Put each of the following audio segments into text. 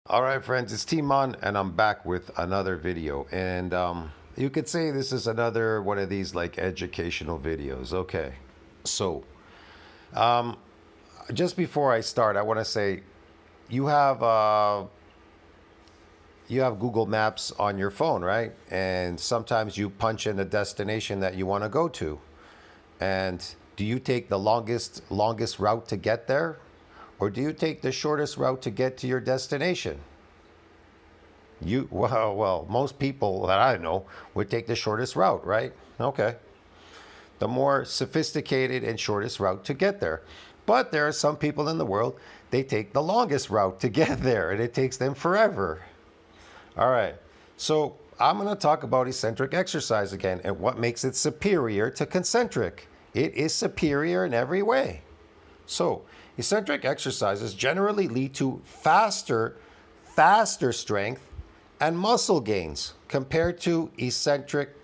All right, friends, it's Timon, and I'm back with another video. And you could say this is another one of these like educational videos. Okay, so just before I start, I want to say you have uh, you have Google Maps on your phone, right? And sometimes you punch in a destination that you want to go to. And do you take the longest route to get there, or do you take the shortest route to get to your destination? Most people that I know would take the shortest route, right? Okay. The more sophisticated and shortest route to get there. But there are some people in the world, they take the longest route to get there, and it takes them forever. All right. So I'm going to talk about eccentric exercise again and what makes it superior to concentric. It is superior in every way. So, eccentric exercises generally lead to faster strength and muscle gains compared to eccentric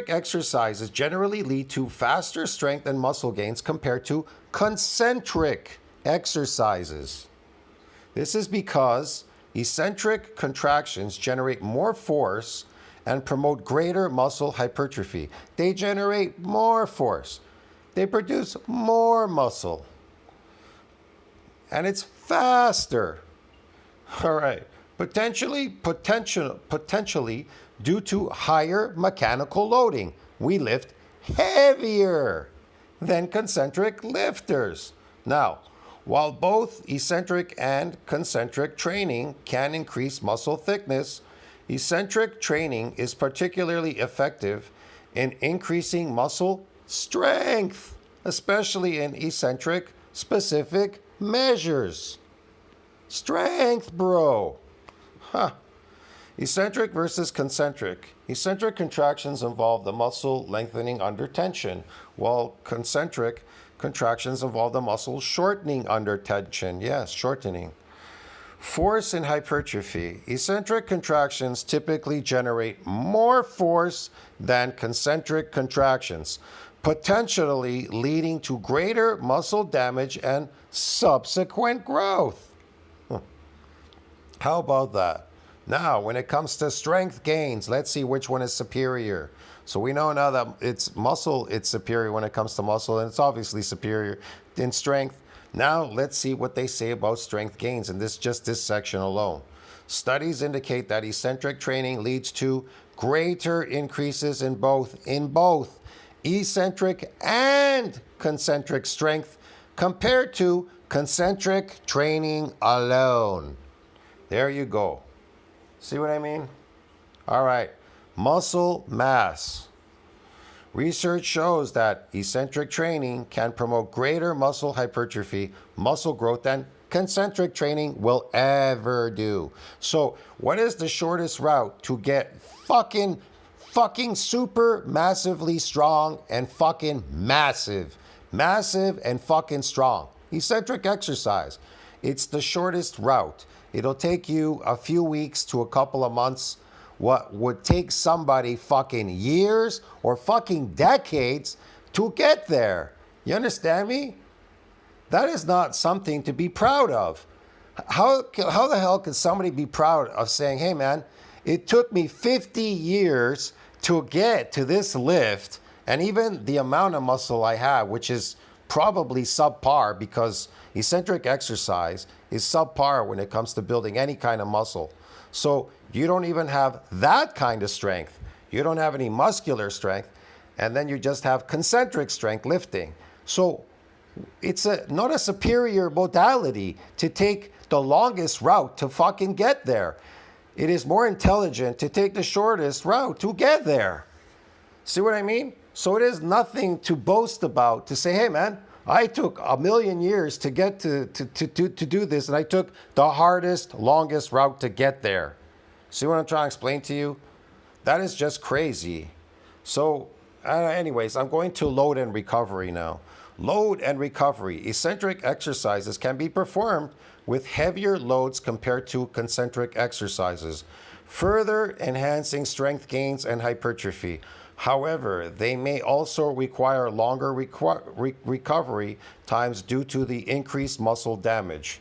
exercises generally lead to faster strength and muscle gains compared to concentric exercises. This is because eccentric contractions generate more force and promote greater muscle hypertrophy. They generate more force. They produce more muscle. And it's faster. All right. Potentially due to higher mechanical loading. We lift heavier than concentric lifters. Now, while both eccentric and concentric training can increase muscle thickness, eccentric training is particularly effective in increasing muscle strength, especially in eccentric specific measures. Strength, bro. Huh. Eccentric versus concentric. Eccentric contractions involve the muscle lengthening under tension, while concentric contractions involve the muscle shortening under tension. Yes, shortening. Force and hypertrophy. Eccentric contractions typically generate more force than concentric contractions, potentially leading to greater muscle damage and subsequent growth. How about that? Now, when it comes to strength gains, let's see which one is superior. So we know now that it's superior when it comes to muscle, and it's obviously superior in strength. Now, let's see what they say about strength gains in this section alone. Studies indicate that eccentric training leads to greater increases in both eccentric and concentric strength compared to concentric training alone. There you go. See what I mean? All right. Muscle mass. Research shows that eccentric training can promote greater muscle hypertrophy, muscle growth than concentric training will ever do. So, what is the shortest route to get fucking super massively strong and fucking massive and fucking strong? Eccentric exercise. It's the shortest route. It'll take you a few weeks to a couple of months. What would take somebody fucking years or fucking decades to get there. You understand me? That is not something to be proud of. How the hell can somebody be proud of saying, hey man, it took me 50 years to get to this lift, and even the amount of muscle I have, which is probably subpar because eccentric exercise is subpar when it comes to building any kind of muscle. So you don't even have that kind of strength. You don't have any muscular strength, and then you just have concentric strength lifting. So it's not a superior modality to take the longest route to fucking get there. It is more intelligent to take the shortest route to get there. See what I mean? So it is nothing to boast about to say, hey man, I took a million years to get to do this, and I took the hardest, longest route to get there. See what I'm trying to explain to you? That is just crazy. So, anyways, I'm going to load and recovery now. Load and recovery. Eccentric exercises can be performed with heavier loads compared to concentric exercises, further enhancing strength gains and hypertrophy. However, they may also require longer recovery times due to the increased muscle damage.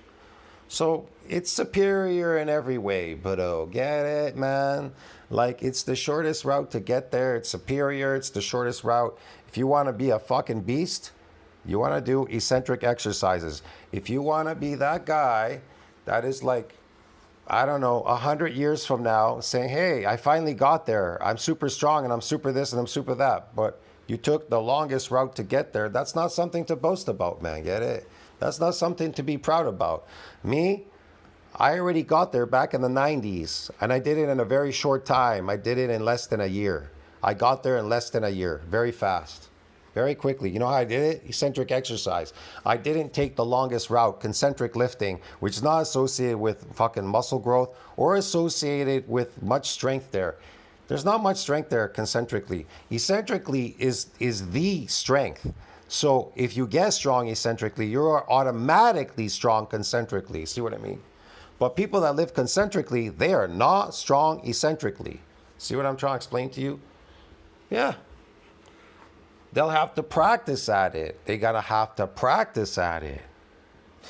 So it's superior in every way, but oh, get it, man? Like it's the shortest route to get there. It's superior. It's the shortest route. If you want to be a fucking beast, you want to do eccentric exercises. If you want to be that guy that is like, I don't know, 100 years from now saying, hey, I finally got there. I'm super strong and I'm super this and I'm super that. But you took the longest route to get there. That's not something to boast about, man. Get it? That's not something to be proud about. Me, I already got there back in the 90s and I did it in a very short time. I did it in less than a year. I got there in less than a year, very fast. Very quickly. You know how I did it? Eccentric exercise. I didn't take the longest route, concentric lifting, which is not associated with fucking muscle growth or associated with much strength there. There's not much strength there concentrically. Eccentrically is the strength. So if you get strong eccentrically, you're automatically strong concentrically. See what I mean? But people that live concentrically, they are not strong eccentrically. See what I'm trying to explain to you? Yeah. They'll have to practice at it. They gotta have to practice at it.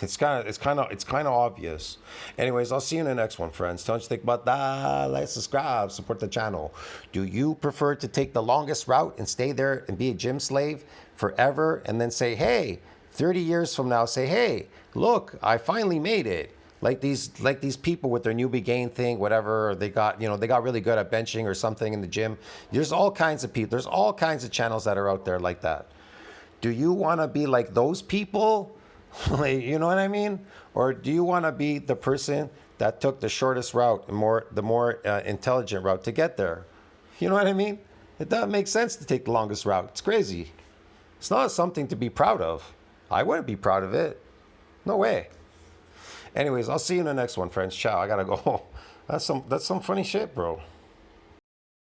It's kind of obvious. Anyways, I'll see you in the next one, friends. Don't you think about that? Like, subscribe, support the channel. Do you prefer to take the longest route and stay there and be a gym slave forever, and then say, hey, 30 years from now, say, hey, look, I finally made it. Like these people with their newbie gain thing, whatever, they got really good at benching or something in the gym. There's all kinds of people. There's all kinds of channels that are out there like that. Do you want to be like those people? Like, you know what I mean? Or do you want to be the person that took the shortest route and the more intelligent route to get there? You know what I mean? It doesn't make sense to take the longest route. It's crazy. It's not something to be proud of. I wouldn't be proud of it. No way. Anyways, I'll see you in the next one, friends. Ciao. I gotta go. That's some funny shit, bro.